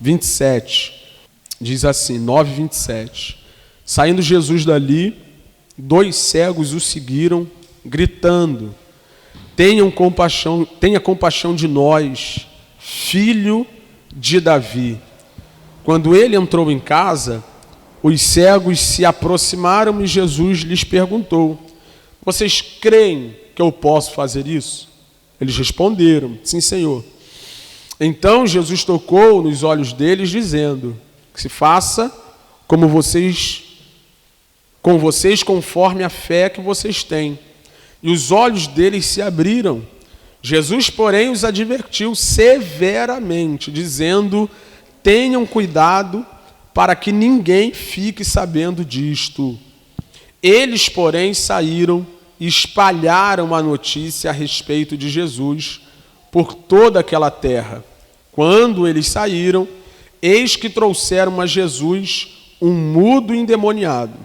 27. Diz assim, 9:27. Saindo Jesus dali, 2 cegos o seguiram, gritando: tenha compaixão de nós, filho de Davi. Quando ele entrou em casa, os cegos se aproximaram e Jesus lhes perguntou: vocês creem que eu posso fazer isso? Eles responderam: sim, Senhor. Então Jesus tocou nos olhos deles, dizendo: que se faça com vocês conforme a fé que vocês têm. E os olhos deles se abriram. Jesus, porém, os advertiu severamente, dizendo: tenham cuidado para que ninguém fique sabendo disto. Eles, porém, saíram e espalharam a notícia a respeito de Jesus por toda aquela terra. Quando eles saíram, eis que trouxeram a Jesus um mudo endemoniado.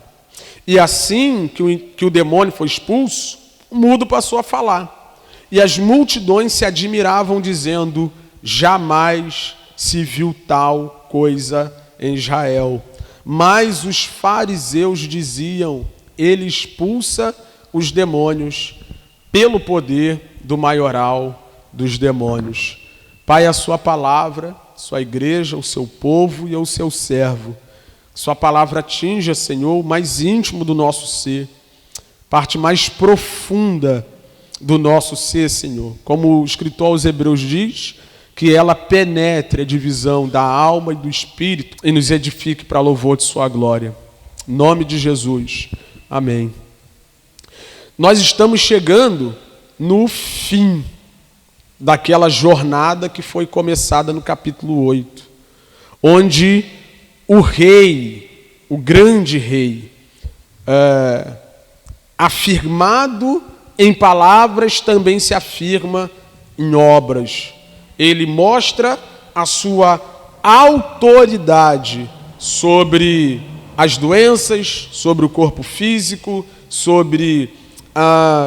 E assim que o demônio foi expulso, o mudo passou a falar. E as multidões se admiravam, dizendo: jamais se viu tal coisa em Israel. Mas os fariseus diziam: ele expulsa os demônios pelo poder do maioral dos demônios. Pai, a sua palavra, sua igreja, o seu povo e o seu servo. Sua palavra atinja, Senhor, o mais íntimo do nosso ser, parte mais profunda do nosso ser, Senhor. Como o escritor aos Hebreus diz, que ela penetre a divisão da alma e do espírito e nos edifique para louvor de sua glória. Em nome de Jesus. Amém. Nós estamos chegando no fim daquela jornada que foi começada no capítulo 8, onde o rei, o grande rei, afirmado em palavras, também se afirma em obras. Ele mostra a sua autoridade sobre as doenças, sobre o corpo físico, sobre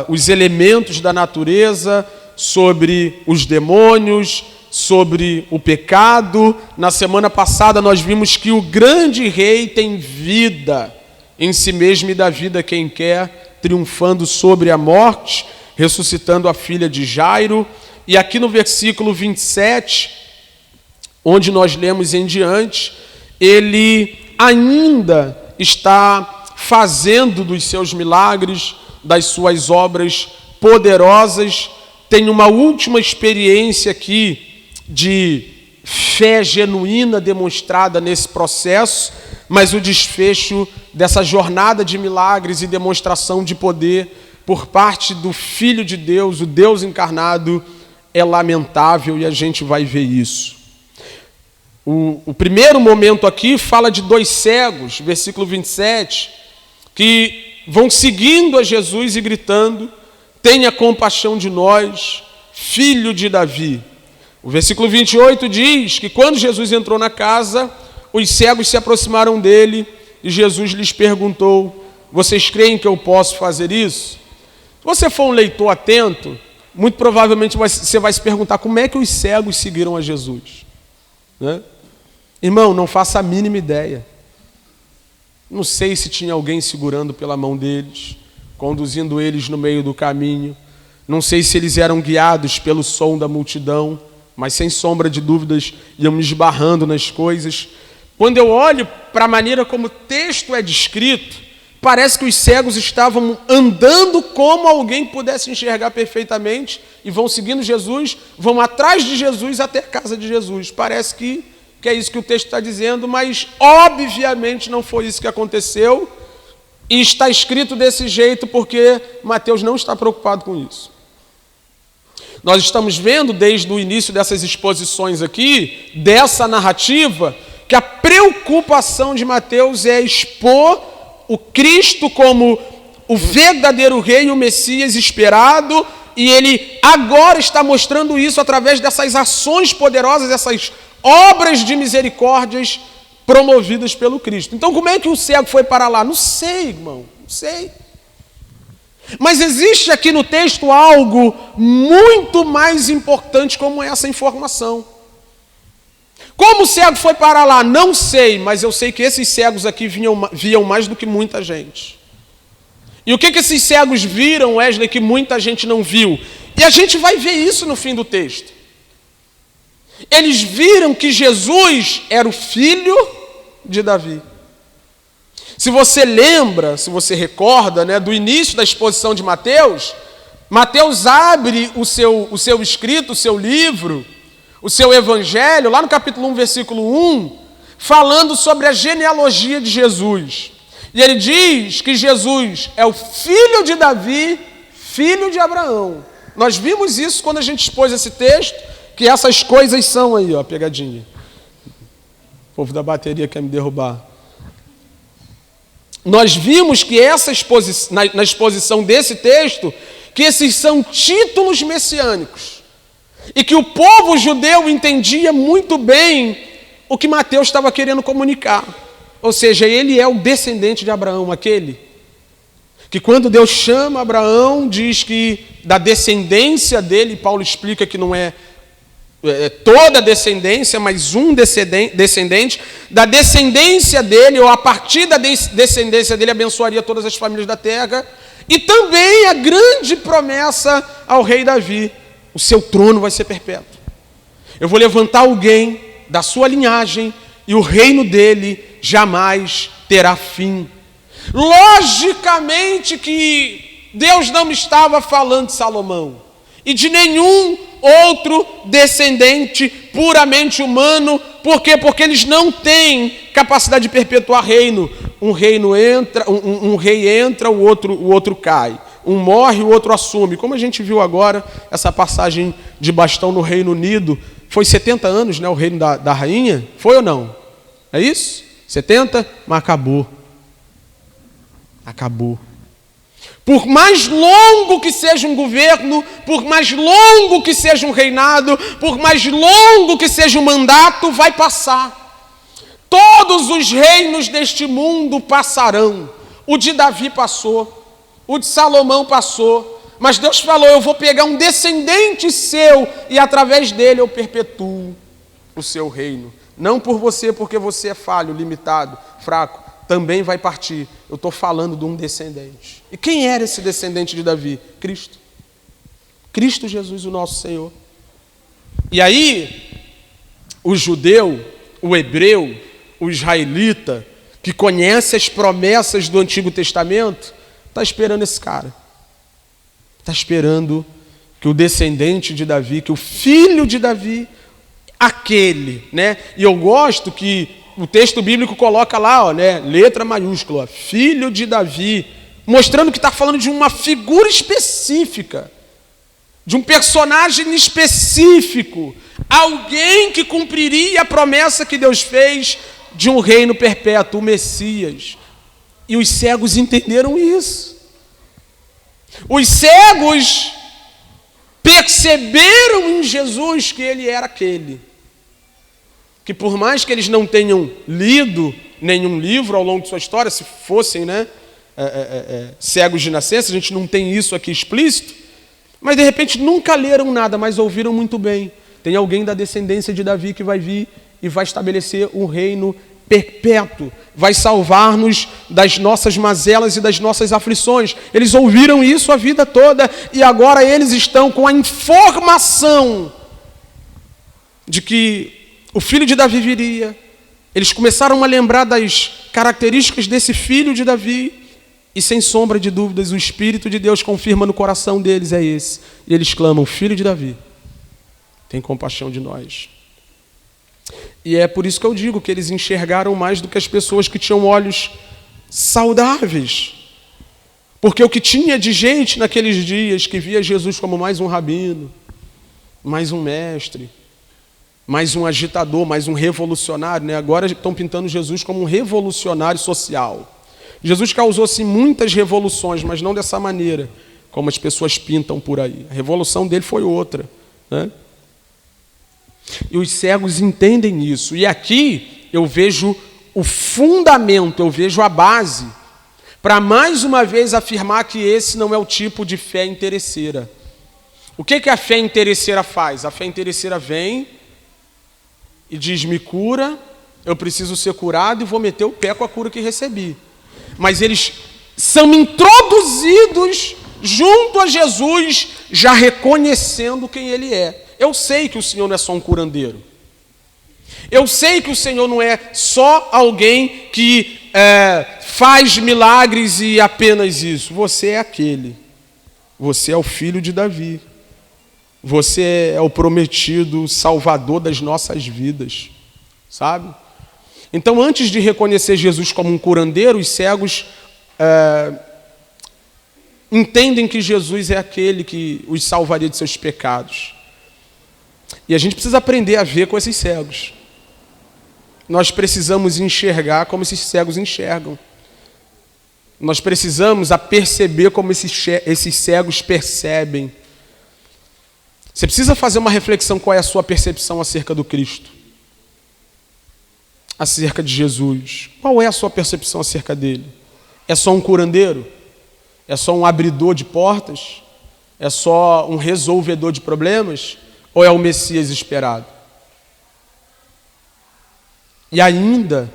os elementos da natureza, sobre os demônios, sobre o pecado. Na semana passada nós vimos que o grande rei tem vida em si mesmo e dá vida a quem quer, triunfando sobre a morte, ressuscitando a filha de Jairo. E aqui no versículo 27, onde nós lemos em diante, ele ainda está fazendo dos seus milagres, das suas obras poderosas. Tem uma última experiência aqui de fé genuína demonstrada nesse processo, mas o desfecho dessa jornada de milagres e demonstração de poder por parte do Filho de Deus, o Deus encarnado, é lamentável, e a gente vai ver isso. O primeiro momento aqui fala de 2 cegos, versículo 27, que vão seguindo a Jesus e gritando: tenha compaixão de nós, filho de Davi. O versículo 28 diz que quando Jesus entrou na casa, os cegos se aproximaram dele e Jesus lhes perguntou: vocês creem que eu posso fazer isso? Se você for um leitor atento, muito provavelmente você vai se perguntar: como é que os cegos seguiram a Jesus? Né? Irmão, não faça a mínima ideia. Não sei se tinha alguém segurando pela mão deles, conduzindo eles no meio do caminho. Não sei se eles eram guiados pelo som da multidão, mas sem sombra de dúvidas iam esbarrando nas coisas. Quando eu olho para a maneira como o texto é descrito, parece que os cegos estavam andando como alguém pudesse enxergar perfeitamente e vão seguindo Jesus, vão atrás de Jesus até a casa de Jesus. Parece que é isso que o texto está dizendo, mas obviamente não foi isso que aconteceu, e está escrito desse jeito porque Mateus não está preocupado com isso. Nós estamos vendo desde o início dessas exposições aqui, dessa narrativa, que a preocupação de Mateus é expor o Cristo como o verdadeiro rei, o Messias esperado, e ele agora está mostrando isso através dessas ações poderosas, essas obras de misericórdias promovidas pelo Cristo. Então, como é que o cego foi para lá? Não sei, irmão, não sei. Mas existe aqui no texto algo muito mais importante como essa informação. Como o cego foi parar lá? Não sei, mas eu sei que esses cegos aqui viam mais do que muita gente. E o que esses cegos viram, Wesley, que muita gente não viu? E a gente vai ver isso no fim do texto. Eles viram que Jesus era o filho de Davi. Se você lembra, se você recorda, né, do início da exposição de Mateus, Mateus abre o seu escrito, o seu livro, o seu evangelho, lá no capítulo 1, versículo 1, falando sobre a genealogia de Jesus. E ele diz que Jesus é o filho de Davi, filho de Abraão. Nós vimos isso quando a gente expôs esse texto, que essas coisas são aí, ó, pegadinha. O povo da bateria quer me derrubar. Nós vimos que na exposição desse texto, que esses são títulos messiânicos. E que o povo judeu entendia muito bem o que Mateus estava querendo comunicar. Ou seja, ele é o descendente de Abraão, aquele que quando Deus chama Abraão, diz que da descendência dele, Paulo explica que não é toda a descendência, mas um descendente, da descendência dele, ou a partir da descendência dele, abençoaria todas as famílias da terra, e também a grande promessa ao rei Davi: o seu trono vai ser perpétuo. Eu vou levantar alguém da sua linhagem, e o reino dele jamais terá fim. Logicamente que Deus não estava falando de Salomão, e de nenhum outro descendente puramente humano. Por quê? Porque eles não têm capacidade de perpetuar reino. Um rei entra, o outro cai. Um morre, o outro assume. Como a gente viu agora, essa passagem de bastão no Reino Unido, foi 70 anos, né, o reino da rainha? Foi ou não? É isso? 70? Mas acabou. Acabou. Por mais longo que seja um governo, por mais longo que seja um reinado, por mais longo que seja um mandato, vai passar. Todos os reinos deste mundo passarão. O de Davi passou, o de Salomão passou, mas Deus falou: eu vou pegar um descendente seu e através dele eu perpetuo o seu reino. Não por você, porque você é falho, limitado, fraco, também vai partir. Eu estou falando de um descendente. E quem era esse descendente de Davi? Cristo. Cristo Jesus, o nosso Senhor. E aí, o judeu, o hebreu, o israelita, que conhece as promessas do Antigo Testamento, está esperando esse cara. Está esperando que o descendente de Davi, que o filho de Davi, aquele, né? E eu gosto que o texto bíblico coloca lá, ó, né, letra maiúscula, filho de Davi, mostrando que está falando de uma figura específica, de um personagem específico, alguém que cumpriria a promessa que Deus fez de um reino perpétuo, o Messias. E os cegos entenderam isso. Os cegos perceberam em Jesus que ele era aquele. Que por mais que eles não tenham lido nenhum livro ao longo de sua história, se fossem, né, cegos de nascença, a gente não tem isso aqui explícito, mas de repente nunca leram nada, mas ouviram muito bem. Tem alguém da descendência de Davi que vai vir e vai estabelecer um reino perpétuo, vai salvar-nos das nossas mazelas e das nossas aflições. Eles ouviram isso a vida toda e agora eles estão com a informação de que o filho de Davi viria. Eles começaram a lembrar das características desse filho de Davi e, sem sombra de dúvidas, o Espírito de Deus confirma no coração deles: é esse. E eles clamam: filho de Davi, tem compaixão de nós. E é por isso que eu digo que eles enxergaram mais do que as pessoas que tinham olhos saudáveis. Porque o que tinha de gente naqueles dias que via Jesus como mais um rabino, mais um mestre, mais um agitador, mais um revolucionário, né? Agora estão pintando Jesus como um revolucionário social. Jesus causou, sim, muitas revoluções, mas não dessa maneira, como as pessoas pintam por aí. A revolução dele foi outra, né? E os cegos entendem isso. E aqui eu vejo o fundamento, eu vejo a base, para mais uma vez afirmar que esse não é o tipo de fé interesseira. O que a fé interesseira faz? A fé interesseira vem e diz: me cura, eu preciso ser curado, e vou meter o pé com a cura que recebi. Mas eles são introduzidos junto a Jesus, já reconhecendo quem ele é. Eu sei que o Senhor não é só um curandeiro. Eu sei que o Senhor não é só alguém que faz milagres e apenas isso. Você é aquele. Você é o filho de Davi. Você é o prometido Salvador das nossas vidas. Sabe? Então, antes de reconhecer Jesus como um curandeiro, os cegos entendem que Jesus é aquele que os salvaria de seus pecados. E a gente precisa aprender a ver com esses cegos. Nós precisamos enxergar como esses cegos enxergam. Nós precisamos perceber como esses cegos percebem. Você precisa fazer uma reflexão: qual é a sua percepção acerca do Cristo? Acerca de Jesus. Qual é a sua percepção acerca dele? É só um curandeiro? É só um abridor de portas? É só um resolvedor de problemas? Ou é o Messias esperado? E ainda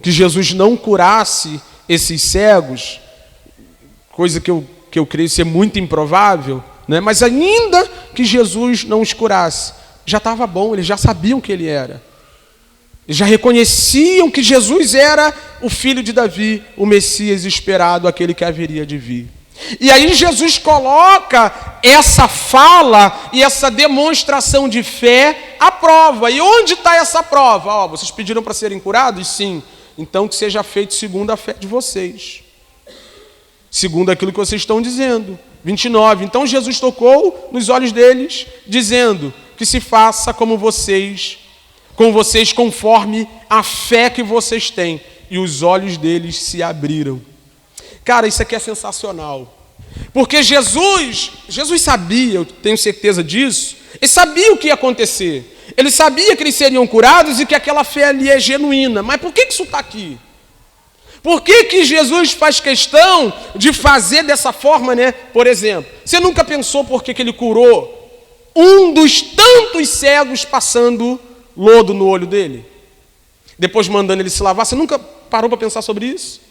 que Jesus não curasse esses cegos, coisa que eu creio ser muito improvável, né? Mas ainda que Jesus não os curasse, já estava bom, eles já sabiam que ele era. Eles já reconheciam que Jesus era o filho de Davi, o Messias esperado, aquele que haveria de vir. E aí Jesus coloca essa fala e essa demonstração de fé à prova. E onde está essa prova? Vocês pediram para serem curados? Sim. Então que seja feito segundo a fé de vocês. Segundo aquilo que vocês estão dizendo. 29. Então Jesus tocou nos olhos deles, dizendo: que se faça com vocês conforme a fé que vocês têm. E os olhos deles se abriram. Cara, isso aqui é sensacional. Porque Jesus sabia, eu tenho certeza disso, ele sabia o que ia acontecer. Ele sabia que eles seriam curados e que aquela fé ali é genuína. Mas por que isso está aqui? Por que Jesus faz questão de fazer dessa forma, né? Por exemplo, você nunca pensou por que ele curou um dos tantos cegos passando lodo no olho dele? Depois mandando ele se lavar. Você nunca parou para pensar sobre isso?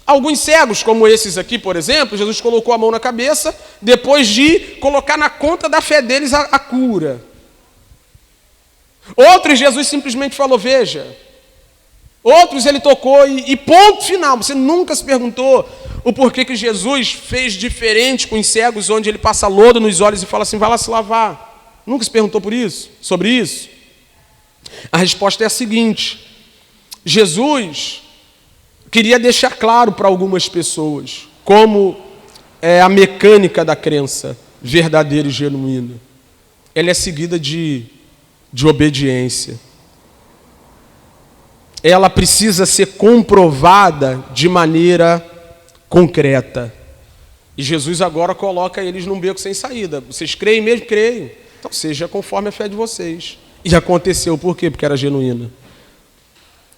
Alguns cegos, como esses aqui, por exemplo, Jesus colocou a mão na cabeça, depois de colocar na conta da fé deles a cura. Outros, Jesus simplesmente falou: veja. Outros ele tocou e ponto final. Você nunca se perguntou o porquê que Jesus fez diferente com os cegos, onde ele passa lodo nos olhos e fala assim: vai lá se lavar. Nunca se perguntou sobre isso? A resposta é a seguinte: Jesus queria deixar claro para algumas pessoas como é a mecânica da crença verdadeira e genuína. Ela é seguida de obediência. Ela precisa ser comprovada de maneira concreta. E Jesus agora coloca eles num beco sem saída. Vocês creem mesmo? Creio. Então seja conforme a fé de vocês. E aconteceu por quê? Porque era genuína.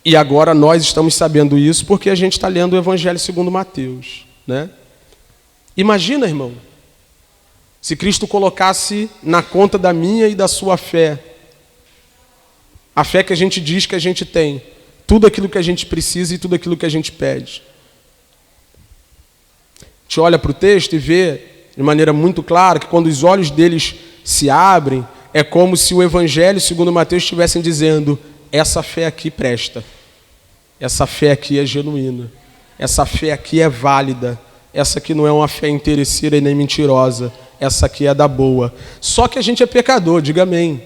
E agora nós estamos sabendo isso porque a gente está lendo o Evangelho segundo Mateus, né? Imagina, irmão, se Cristo colocasse na conta da minha e da sua fé, a fé que a gente diz que a gente tem, tudo aquilo que a gente precisa e tudo aquilo que a gente pede. A gente olha para o texto e vê de maneira muito clara que quando os olhos deles se abrem, é como se o Evangelho segundo Mateus estivessem dizendo: essa fé aqui presta, essa fé aqui é genuína, essa fé aqui é válida, essa aqui não é uma fé interesseira e nem mentirosa, essa aqui é da boa. Só que a gente é pecador, diga amém.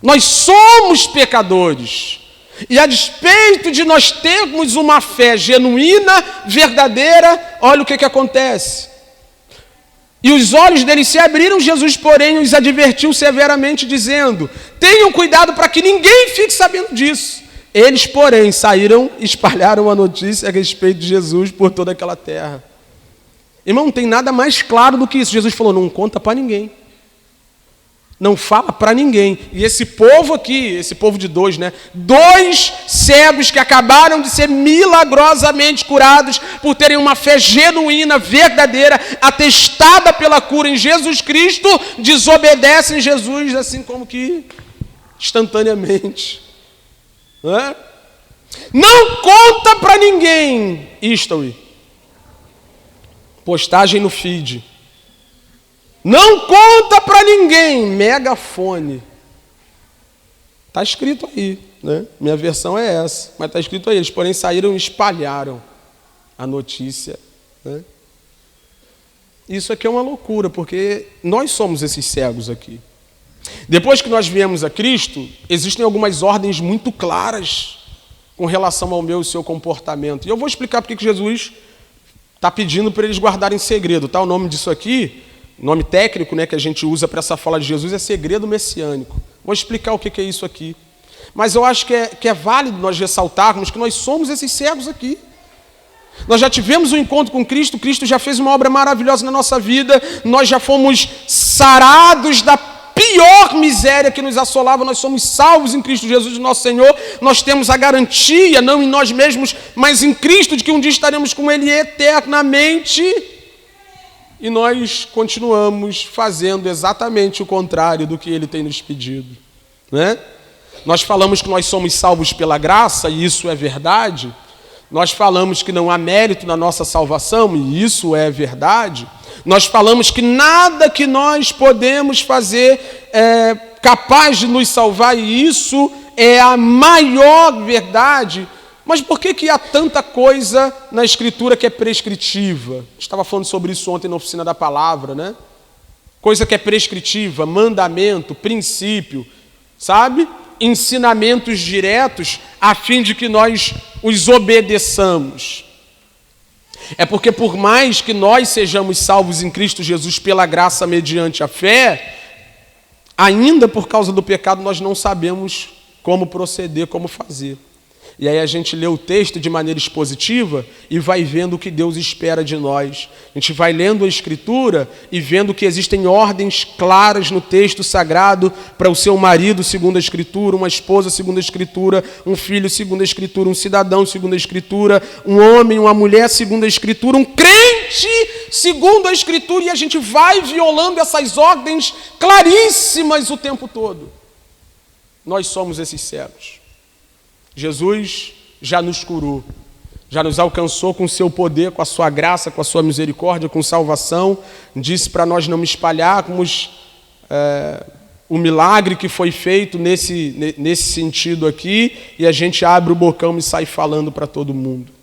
Nós somos pecadores, e a despeito de nós termos uma fé genuína, verdadeira, olha o que acontece. E os olhos deles se abriram, Jesus, porém, os advertiu severamente, dizendo: tenham cuidado para que ninguém fique sabendo disso. Eles, porém, saíram e espalharam a notícia a respeito de Jesus por toda aquela terra. Irmão, não tem nada mais claro do que isso. Jesus falou: não conta para ninguém. Não fala para ninguém. E esse povo aqui, esse povo de dois, né? 2 cegos que acabaram de ser milagrosamente curados por terem uma fé genuína, verdadeira, atestada pela cura em Jesus Cristo, desobedecem Jesus assim como que instantaneamente. Não conta para ninguém. History. Postagem no feed. Não conta para ninguém, megafone. Está escrito aí, né? Minha versão é essa, mas está escrito aí. Eles, porém, saíram e espalharam a notícia, né? Isso aqui é uma loucura, porque nós somos esses cegos aqui. Depois que nós viemos a Cristo, existem algumas ordens muito claras com relação ao meu e seu comportamento. E eu vou explicar porque que Jesus está pedindo para eles guardarem segredo. Tá? O nome disso aqui, nome técnico, né, que a gente usa para essa fala de Jesus é segredo messiânico. Vou explicar o que é isso aqui. Mas eu acho que é válido nós ressaltarmos que nós somos esses cegos aqui. Nós já tivemos um encontro com Cristo, Cristo já fez uma obra maravilhosa na nossa vida, nós já fomos sarados da pior miséria que nos assolava, nós somos salvos em Cristo Jesus, nosso Senhor, nós temos a garantia, não em nós mesmos, mas em Cristo, de que um dia estaremos com Ele eternamente. E nós continuamos fazendo exatamente o contrário do que Ele tem nos pedido, né? Nós falamos que nós somos salvos pela graça, e isso é verdade. Nós falamos que não há mérito na nossa salvação, e isso é verdade. Nós falamos que nada que nós podemos fazer é capaz de nos salvar, e isso é a maior verdade. Mas por que há tanta coisa na Escritura que é prescritiva? Estava falando sobre isso ontem na oficina da palavra, né? Coisa que é prescritiva, mandamento, princípio, sabe? Ensinamentos diretos a fim de que nós os obedeçamos. É porque por mais que nós sejamos salvos em Cristo Jesus pela graça mediante a fé, ainda por causa do pecado nós não sabemos como proceder, como fazer. E aí a gente lê o texto de maneira expositiva e vai vendo o que Deus espera de nós. A gente vai lendo a Escritura e vendo que existem ordens claras no texto sagrado para o seu marido, segundo a Escritura, uma esposa, segundo a Escritura, um filho, segundo a Escritura, um cidadão, segundo a Escritura, um homem, uma mulher, segundo a Escritura, um crente, segundo a Escritura, e a gente vai violando essas ordens claríssimas o tempo todo. Nós somos esses cegos. Jesus já nos curou, já nos alcançou com o seu poder, com a sua graça, com a sua misericórdia, com salvação. Disse para nós não espalharmos o milagre que foi feito nesse sentido aqui, e a gente abre o bocão e sai falando para todo mundo.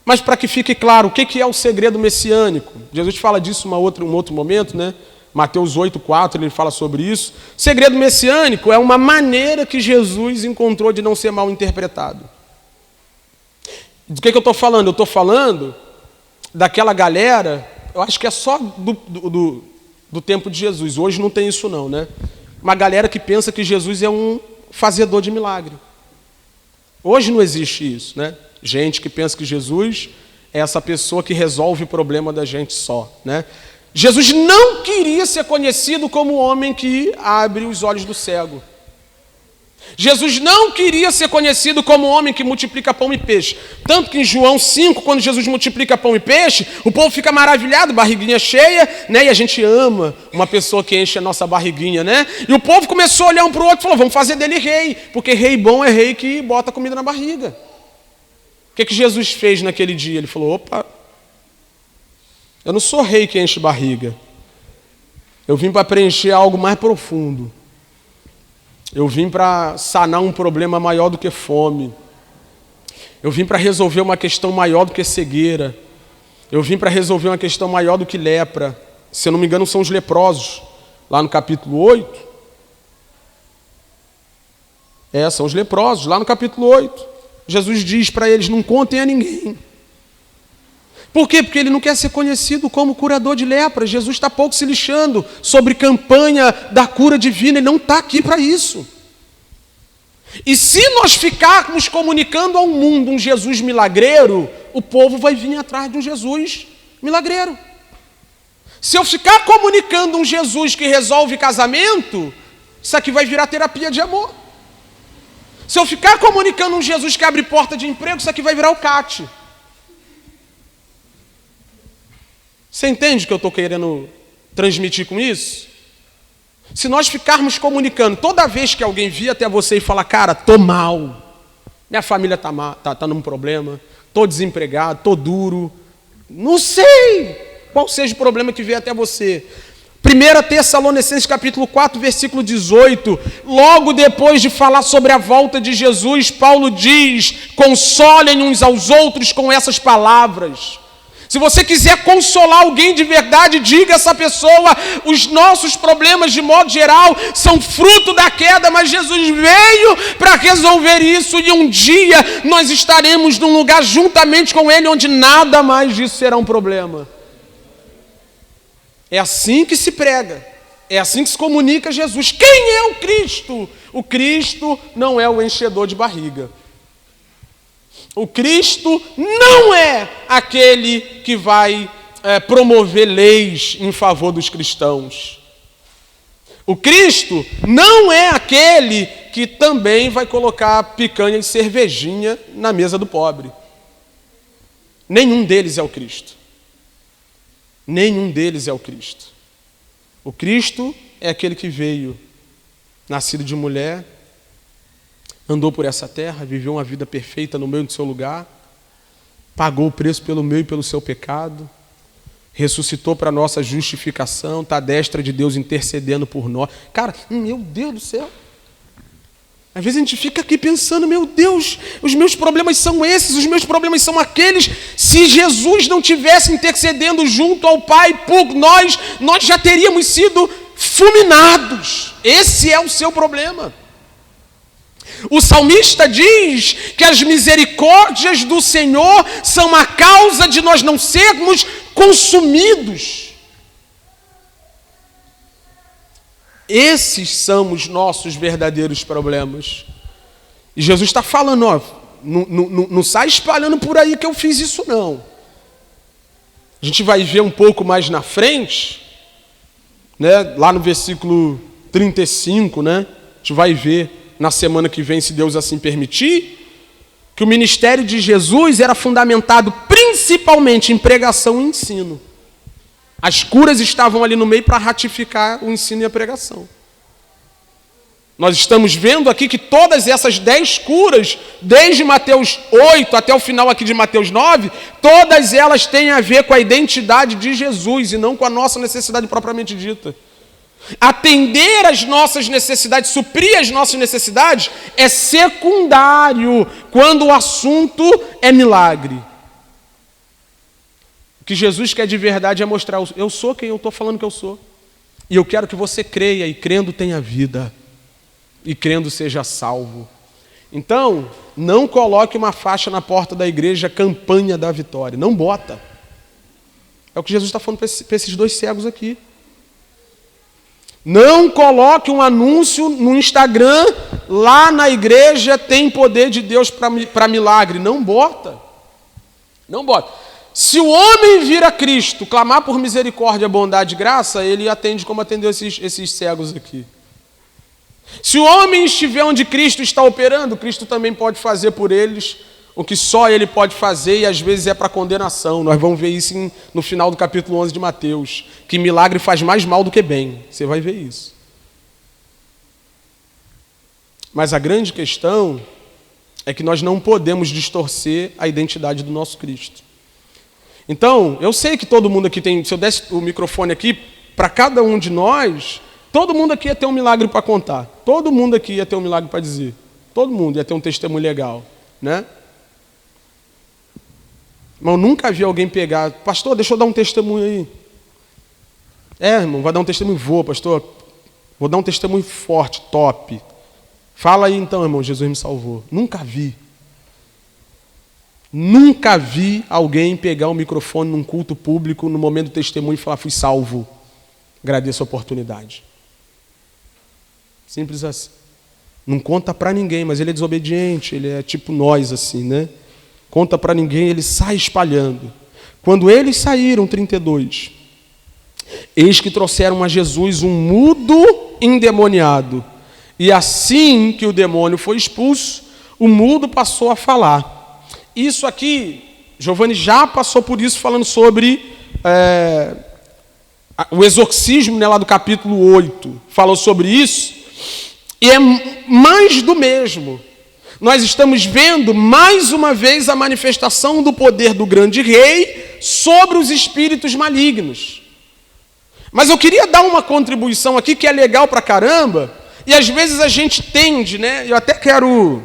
Mas para que fique claro, o que é o segredo messiânico? Jesus fala disso em um outro momento, né? Mateus 8,4, ele fala sobre isso. Segredo messiânico é uma maneira que Jesus encontrou de não ser mal interpretado. Do que eu estou falando? Eu estou falando daquela galera, eu acho que é só do tempo de Jesus. Hoje não tem isso não, né? Uma galera que pensa que Jesus é um fazedor de milagre. Hoje não existe isso, né? Gente que pensa que Jesus é essa pessoa que resolve o problema da gente só, né? Jesus não queria ser conhecido como o homem que abre os olhos do cego. Jesus não queria ser conhecido como o homem que multiplica pão e peixe. Tanto que em João 5, quando Jesus multiplica pão e peixe, o povo fica maravilhado, barriguinha cheia, né? E a gente ama uma pessoa que enche a nossa barriguinha, né? E o povo começou a olhar um para o outro e falou, vamos fazer dele rei, porque rei bom é rei que bota comida na barriga. O que Jesus fez naquele dia? Ele falou, opa, eu não sou rei que enche barriga. Eu vim para preencher algo mais profundo. Eu vim para sanar um problema maior do que fome. Eu vim para resolver uma questão maior do que cegueira. Eu vim para resolver uma questão maior do que lepra. Se eu não me engano, são os leprosos. Lá no capítulo 8. São os leprosos. Lá no capítulo 8. Jesus diz para eles, não contem a ninguém. Por quê? Porque ele não quer ser conhecido como curador de lepra. Jesus está pouco se lixando sobre campanha da cura divina. Ele não está aqui para isso. E se nós ficarmos comunicando ao mundo um Jesus milagreiro, o povo vai vir atrás de um Jesus milagreiro. Se eu ficar comunicando um Jesus que resolve casamento, isso aqui vai virar terapia de amor. Se eu ficar comunicando um Jesus que abre porta de emprego, isso aqui vai virar o CAT. Você entende o que eu estou querendo transmitir com isso? Se nós ficarmos comunicando, toda vez que alguém vir até você e falar, cara, tô mal, minha família tá num problema, tô desempregado, tô duro, não sei qual seja o problema que vier até você. 1 Tessalonicenses capítulo 4, versículo 18, logo depois de falar sobre a volta de Jesus, Paulo diz, consolem uns aos outros com essas palavras. Se você quiser consolar alguém de verdade, diga a essa pessoa, os nossos problemas de modo geral são fruto da queda, mas Jesus veio para resolver isso e um dia nós estaremos num lugar juntamente com Ele onde nada mais disso será um problema. É assim que se prega, é assim que se comunica Jesus. Quem é o Cristo? O Cristo não é o enchedor de barriga. O Cristo não é aquele que vai promover leis em favor dos cristãos. O Cristo não é aquele que também vai colocar picanha e cervejinha na mesa do pobre. Nenhum deles é o Cristo. Nenhum deles é o Cristo. O Cristo é aquele que veio, nascido de mulher, andou por essa terra, viveu uma vida perfeita no meio do seu lugar, pagou o preço pelo meu e pelo seu pecado, ressuscitou para a nossa justificação, está à destra de Deus intercedendo por nós. Cara, meu Deus do céu. Às vezes a gente fica aqui pensando, meu Deus, os meus problemas são esses, os meus problemas são aqueles. Se Jesus não tivesse intercedendo junto ao Pai por nós, nós já teríamos sido fulminados. Esse é o seu problema. O salmista diz que as misericórdias do Senhor são a causa de nós não sermos consumidos. Esses são os nossos verdadeiros problemas. E Jesus está falando, ó, não sai espalhando por aí que eu fiz isso não. A gente vai ver um pouco mais na frente, né, lá no versículo 35, né, a gente vai ver na semana que vem, se Deus assim permitir, que o ministério de Jesus era fundamentado principalmente em pregação e ensino. As curas estavam ali no meio para ratificar o ensino e a pregação. Nós estamos vendo aqui que todas essas 10 curas, desde Mateus 8 até o final aqui de Mateus 9, todas elas têm a ver com a identidade de Jesus e não com a nossa necessidade propriamente dita. Atender às nossas necessidades, suprir as nossas necessidades é secundário quando o assunto é milagre. O que Jesus quer de verdade é mostrar, eu sou quem eu estou falando que eu sou. E eu quero que você creia, e crendo tenha vida, e crendo seja salvo. Então, não coloque uma faixa na porta da igreja, campanha da vitória. Não bota. É o que Jesus está falando para esses 2 cegos aqui. Não coloque um anúncio no Instagram, lá na igreja tem poder de Deus para milagre. Não bota. Não bota. Se o homem vir a Cristo, clamar por misericórdia, bondade e graça, ele atende como atendeu esses cegos aqui. Se o homem estiver onde Cristo está operando, Cristo também pode fazer por eles o que só ele pode fazer, e às vezes é para condenação. Nós vamos ver isso no final do capítulo 11 de Mateus, que milagre faz mais mal do que bem. Você vai ver isso. Mas a grande questão é que nós não podemos distorcer a identidade do nosso Cristo. Então, eu sei que todo mundo aqui tem, se eu desse o microfone aqui, para cada um de nós, todo mundo aqui ia ter um milagre para contar. Todo mundo aqui ia ter um milagre para dizer. Todo mundo ia ter um testemunho legal, né? Mas eu nunca vi alguém pegar, pastor, deixa eu dar um testemunho aí. Irmão, vai dar um testemunho, vou, pastor. Vou dar um testemunho forte, top. Fala aí então, irmão, Jesus me salvou. Nunca vi. Nunca vi alguém pegar o microfone num culto público, no momento do testemunho, e falar, fui salvo. Agradeço a oportunidade. Simples assim. Não conta para ninguém, mas ele é desobediente, ele é tipo nós, assim, né? Conta para ninguém, ele sai espalhando. Quando eles saíram, 32, eis que trouxeram a Jesus um mudo endemoniado, E assim que o demônio foi expulso, o mudo passou a falar. Isso aqui, Giovanni já passou por isso falando sobre o exorcismo, né, lá do capítulo 8. Falou sobre isso. E é mais do mesmo. Nós estamos vendo mais uma vez a manifestação do poder do grande rei sobre os espíritos malignos. Mas eu queria dar uma contribuição aqui que é legal pra caramba, e às vezes a gente tende, né? Eu até quero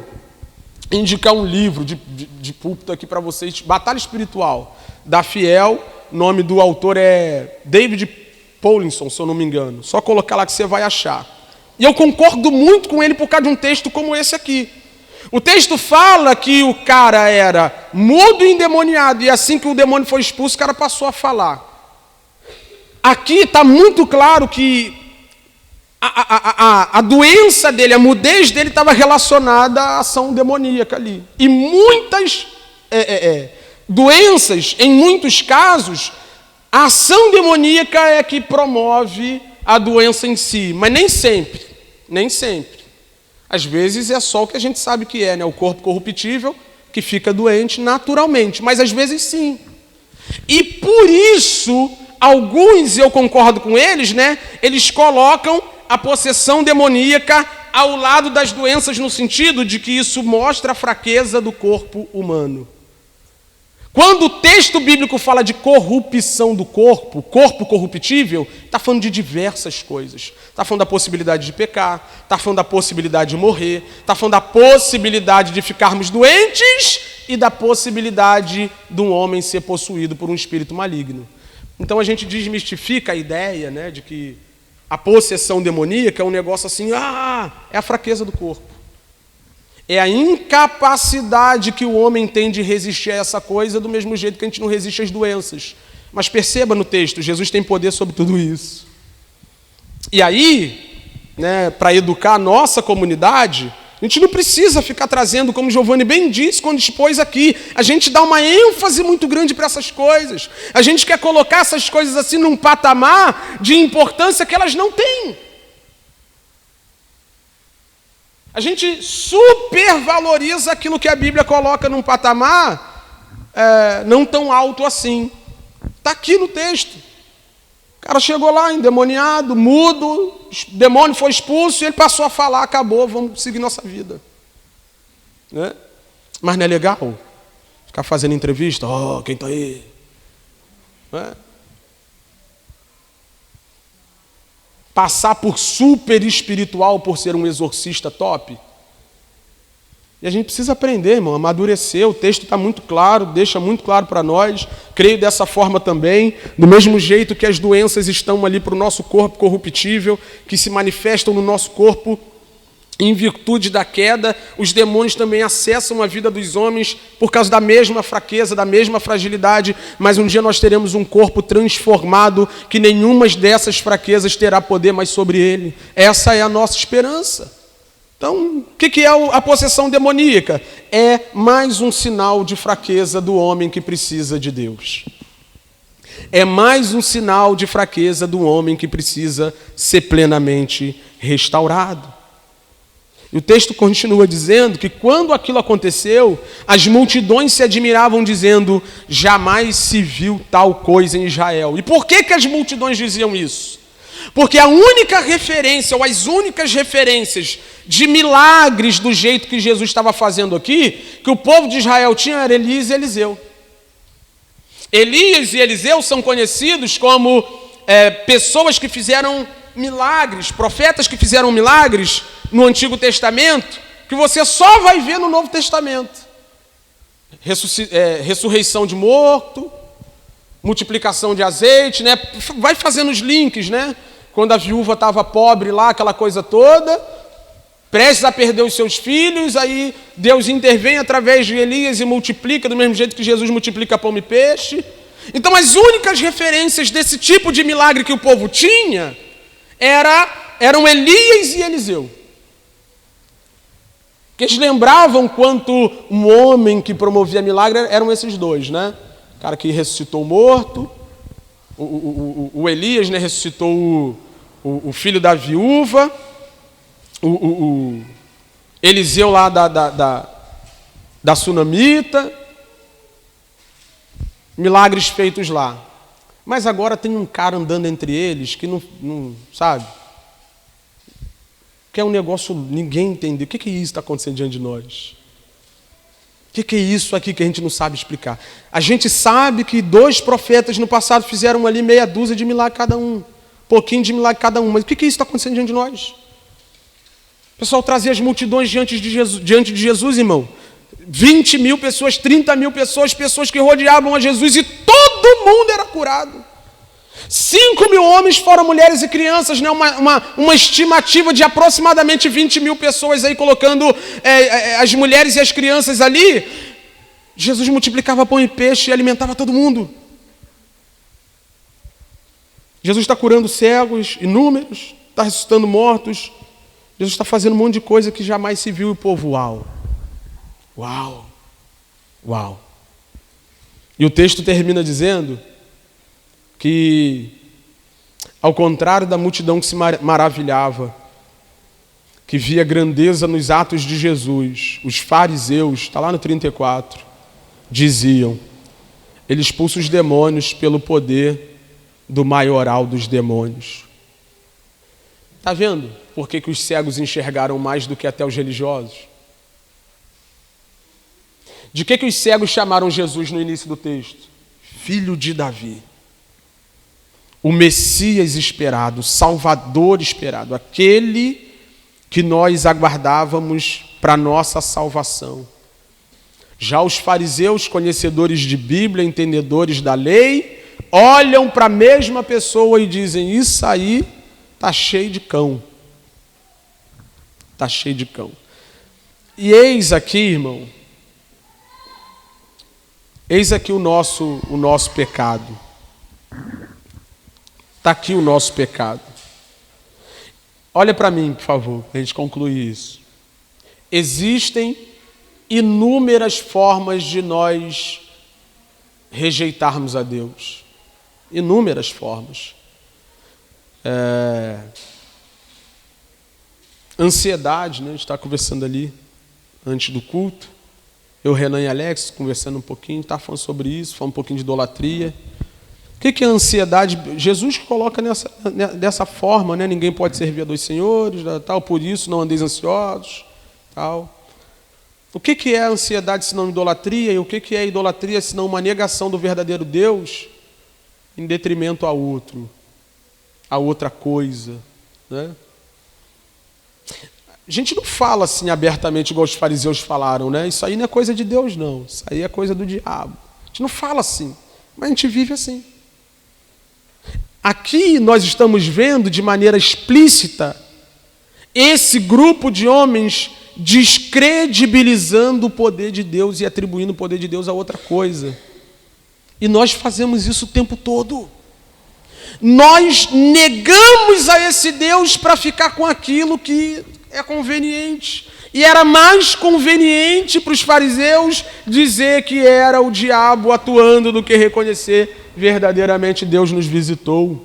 indicar um livro de púlpito aqui para vocês, Batalha Espiritual, da Fiel. O nome do autor é David Paulinson, se eu não me engano. Só colocar lá que você vai achar. E eu concordo muito com ele por causa de um texto como esse aqui. O texto fala que o cara era mudo e endemoniado, e assim que o demônio foi expulso, o cara passou a falar. Aqui está muito claro que a doença dele, a mudez dele estava relacionada à ação demoníaca ali. E muitas doenças, em muitos casos, a ação demoníaca é que promove a doença em si, mas nem sempre, nem sempre. Às vezes é só o que a gente sabe que é, né? O corpo corruptível que fica doente naturalmente, mas às vezes sim. E por isso, alguns, eu concordo com eles, né? Eles colocam a possessão demoníaca ao lado das doenças, no sentido de que isso mostra a fraqueza do corpo humano. Quando o texto bíblico fala de corrupção do corpo corruptível, está falando de diversas coisas. Está falando da possibilidade de pecar, está falando da possibilidade de morrer, está falando da possibilidade de ficarmos doentes e da possibilidade de um homem ser possuído por um espírito maligno. Então a gente desmistifica a ideia, né, de que a possessão demoníaca é um negócio assim, é a fraqueza do corpo. É a incapacidade que o homem tem de resistir a essa coisa, do mesmo jeito que a gente não resiste às doenças. Mas perceba no texto, Jesus tem poder sobre tudo isso. E aí, né, para educar a nossa comunidade, a gente não precisa ficar trazendo, como Giovanni bem disse quando expôs aqui, a gente dá uma ênfase muito grande para essas coisas. A gente quer colocar essas coisas assim num patamar de importância que elas não têm. A gente supervaloriza aquilo que a Bíblia coloca num patamar não tão alto assim. Está aqui no texto. O cara chegou lá endemoniado, mudo, o demônio foi expulso e ele passou a falar, acabou, vamos seguir nossa vida. Né? Mas não é legal ficar fazendo entrevista, quem está aí? Né? Passar por super espiritual por ser um exorcista top. E a gente precisa aprender, irmão, amadurecer. O texto está muito claro, deixa muito claro para nós. Creio dessa forma também, do mesmo jeito que as doenças estão ali para o nosso corpo corruptível, que se manifestam no nosso corpo em virtude da queda, os demônios também acessam a vida dos homens por causa da mesma fraqueza, da mesma fragilidade, mas um dia nós teremos um corpo transformado que nenhuma dessas fraquezas terá poder mais sobre ele. Essa é a nossa esperança. Então, o que é a possessão demoníaca? É mais um sinal de fraqueza do homem que precisa de Deus. É mais um sinal de fraqueza do homem que precisa ser plenamente restaurado. E o texto continua dizendo que quando aquilo aconteceu, as multidões se admiravam dizendo, jamais se viu tal coisa em Israel. E por que as multidões diziam isso? Porque a única referência, ou as únicas referências de milagres do jeito que Jesus estava fazendo aqui, que o povo de Israel tinha, era Elias e Eliseu. Elias e Eliseu são conhecidos como pessoas que fizeram milagres, profetas que fizeram milagres no Antigo Testamento, que você só vai ver no Novo Testamento. Ressurreição de morto, multiplicação de azeite, né? Vai fazendo os links, né? Quando a viúva estava pobre lá, aquela coisa toda, prestes a perder os seus filhos, aí Deus intervém através de Elias e multiplica, do mesmo jeito que Jesus multiplica pão e peixe. Então as únicas referências desse tipo de milagre que o povo tinha eram Elias e Eliseu. Que eles lembravam quanto um homem que promovia milagre eram esses dois, né? O cara que ressuscitou o morto, o Elias, né, ressuscitou o filho da viúva, o Eliseu lá da Sunamita, milagres feitos lá. Mas agora tem um cara andando entre eles que não sabe, que é um negócio, ninguém entendeu. O que é isso que está acontecendo diante de nós? O que é isso aqui que a gente não sabe explicar? A gente sabe que 2 profetas no passado fizeram ali meia dúzia de milagres cada um. Pouquinho de milagre cada um. Mas o que é isso que está acontecendo diante de nós? O pessoal trazia as multidões diante de Jesus, irmão. 20 mil pessoas, 30 mil pessoas, pessoas que rodeavam a Jesus e todo mundo era curado. 5 mil homens, fora mulheres e crianças, né? uma estimativa de aproximadamente 20 mil pessoas aí, colocando as mulheres e as crianças ali. Jesus multiplicava pão e peixe e alimentava todo mundo. Jesus está curando cegos, inúmeros, está ressuscitando mortos. Jesus está fazendo um monte de coisa que jamais se viu e o povo, uau, uau, uau. E o texto termina dizendo que, ao contrário da multidão que se maravilhava, que via grandeza nos atos de Jesus, os fariseus, está lá no 34, diziam, ele expulsa os demônios pelo poder do maioral dos demônios. Está vendo por que os cegos enxergaram mais do que até os religiosos? De que os cegos chamaram Jesus no início do texto? Filho de Davi. O Messias esperado, o Salvador esperado, aquele que nós aguardávamos para a nossa salvação. Já os fariseus, conhecedores de Bíblia, entendedores da lei, olham para a mesma pessoa e dizem, isso aí está cheio de cão. Está cheio de cão. E eis aqui, irmão, eis aqui o nosso pecado. Está aqui o nosso pecado. Olha para mim, por favor, para a gente concluir isso. Existem inúmeras formas de nós rejeitarmos a Deus. Inúmeras formas. Ansiedade, né? A gente está conversando ali antes do culto. Eu, Renan e Alex, conversando um pouquinho, está falando sobre isso, falando um pouquinho de idolatria. O que é a ansiedade? Jesus coloca dessa forma, né? Ninguém pode servir a 2 senhores, tal, por isso não andeis ansiosos, tal. O que é a ansiedade senão idolatria? E o que é a idolatria senão uma negação do verdadeiro Deus em detrimento a outro, a outra coisa, né? A gente não fala assim abertamente igual os fariseus falaram, né? Isso aí não é coisa de Deus, não. Isso aí é coisa do diabo. A gente não fala assim, mas a gente vive assim. Aqui nós estamos vendo de maneira explícita esse grupo de homens descredibilizando o poder de Deus e atribuindo o poder de Deus a outra coisa. E nós fazemos isso o tempo todo. Nós negamos a esse Deus para ficar com aquilo que é conveniente. E era mais conveniente para os fariseus dizer que era o diabo atuando do que reconhecer verdadeiramente Deus nos visitou.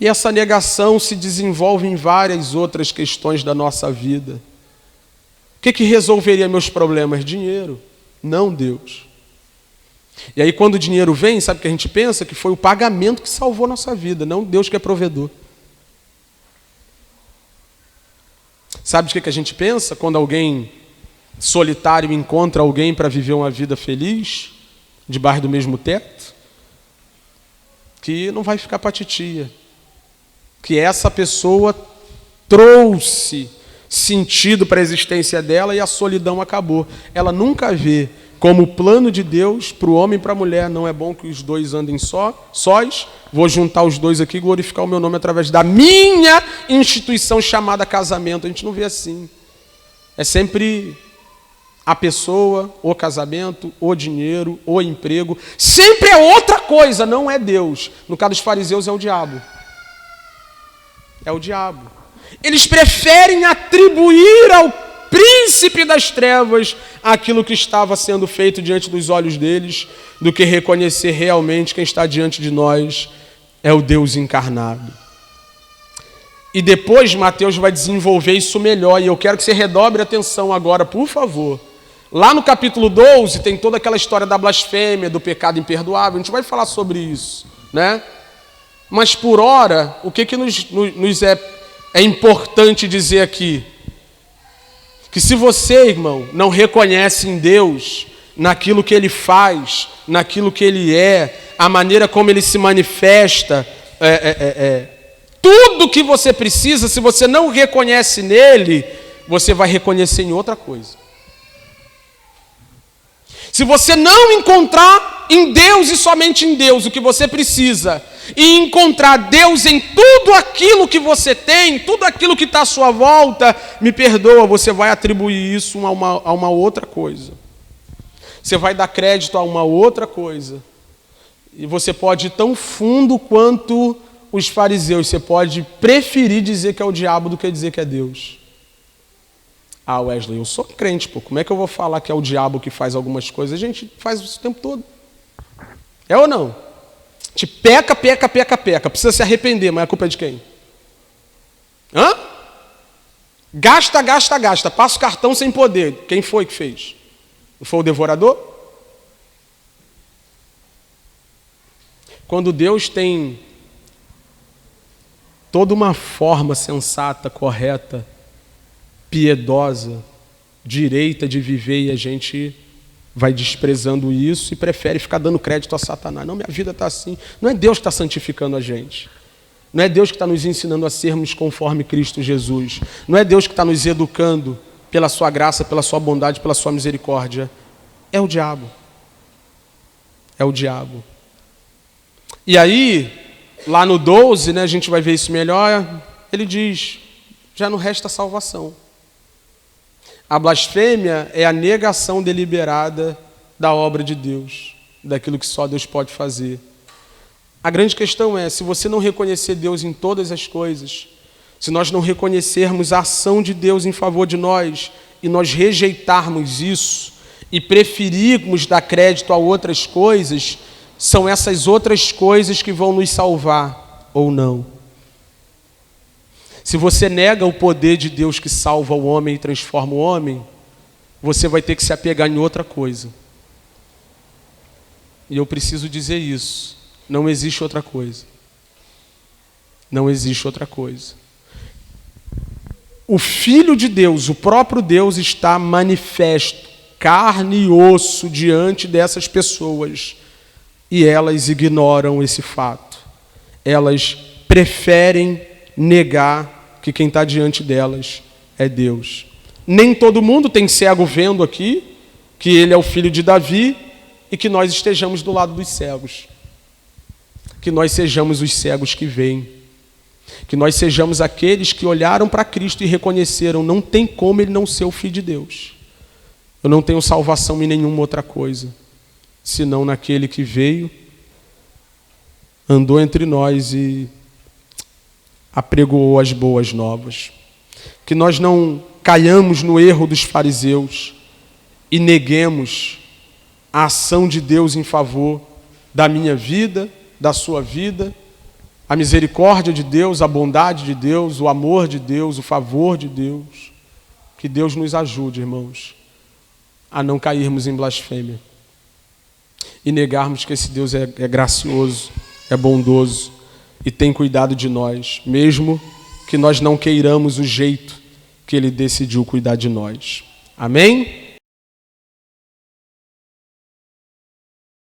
E essa negação se desenvolve em várias outras questões da nossa vida. O que resolveria meus problemas? Dinheiro, não Deus. E aí quando o dinheiro vem, sabe o que a gente pensa? Que foi o pagamento que salvou nossa vida, não Deus que é provedor. Sabe de que a gente pensa quando alguém solitário encontra alguém para viver uma vida feliz, debaixo do mesmo teto? Que não vai ficar para a titia. Que essa pessoa trouxe sentido para a existência dela e a solidão acabou. Ela nunca vê como o plano de Deus para o homem e para a mulher. Não é bom que os dois andem sós. Vou juntar os dois aqui e glorificar o meu nome através da minha instituição chamada casamento. A gente não vê assim. É sempre a pessoa, o casamento, o dinheiro, o emprego. Sempre é outra coisa, não é Deus. No caso dos fariseus é o diabo. É o diabo. Eles preferem atribuir ao príncipe das trevas aquilo que estava sendo feito diante dos olhos deles, do que reconhecer realmente quem está diante de nós é o Deus encarnado. E depois Mateus vai desenvolver isso melhor. E eu quero que você redobre a atenção agora, por favor. Lá no capítulo 12 tem toda aquela história da blasfêmia, do pecado imperdoável. A gente vai falar sobre isso, né? Mas por hora, o que nos é importante dizer aqui? Que se você, irmão, não reconhece em Deus, naquilo que Ele faz, naquilo que Ele é, a maneira como Ele se manifesta, tudo que você precisa, se você não reconhece nele, você vai reconhecer em outra coisa. Se você não encontrar em Deus e somente em Deus o que você precisa, e encontrar Deus em tudo aquilo que você tem, tudo aquilo que está à sua volta, me perdoa, você vai atribuir isso a uma outra coisa. Você vai dar crédito a uma outra coisa. E você pode ir tão fundo quanto os fariseus. Você pode preferir dizer que é o diabo do que dizer que é Deus. Ah, Wesley, eu sou crente, pô. Como é que eu vou falar que é o diabo que faz algumas coisas? A gente faz isso o tempo todo. É ou não? A gente peca. Precisa se arrepender, mas a culpa é de quem? Hã? Gasta. Passa o cartão sem poder. Quem foi que fez? Não foi o devorador? Quando Deus tem toda uma forma sensata, correta, piedosa, direita de viver, e a gente vai desprezando isso e prefere ficar dando crédito a Satanás. Não, minha vida está assim. Não é Deus que está santificando a gente. Não é Deus que está nos ensinando a sermos conforme Cristo Jesus. Não é Deus que está nos educando pela sua graça, pela sua bondade, pela sua misericórdia. É o diabo. É o diabo. E aí, lá no 12, né, a gente vai ver isso melhor, ele diz, já não resta salvação. A blasfêmia é a negação deliberada da obra de Deus, daquilo que só Deus pode fazer. A grande questão é, se você não reconhecer Deus em todas as coisas, se nós não reconhecermos a ação de Deus em favor de nós, e nós rejeitarmos isso, e preferirmos dar crédito a outras coisas, são essas outras coisas que vão nos salvar, ou não. Se você nega o poder de Deus que salva o homem e transforma o homem, você vai ter que se apegar em outra coisa. E eu preciso dizer isso. Não existe outra coisa. Não existe outra coisa. O Filho de Deus, o próprio Deus, está manifesto, carne e osso, diante dessas pessoas. E elas ignoram esse fato. Elas preferem negar que quem está diante delas é Deus. Nem todo mundo tem cego vendo aqui que ele é o filho de Davi e que nós estejamos do lado dos cegos. Que nós sejamos os cegos que veem. Que nós sejamos aqueles que olharam para Cristo e reconheceram, não tem como ele não ser o Filho de Deus. Eu não tenho salvação em nenhuma outra coisa, senão naquele que veio, andou entre nós e apregoou as boas novas. Que nós não caiamos no erro dos fariseus e neguemos a ação de Deus em favor da minha vida, da sua vida, a misericórdia de Deus, a bondade de Deus, o amor de Deus, o favor de Deus. Que Deus nos ajude, irmãos, a não cairmos em blasfêmia e negarmos que esse Deus é gracioso, é bondoso e tem cuidado de nós, mesmo que nós não queiramos o jeito que Ele decidiu cuidar de nós. Amém?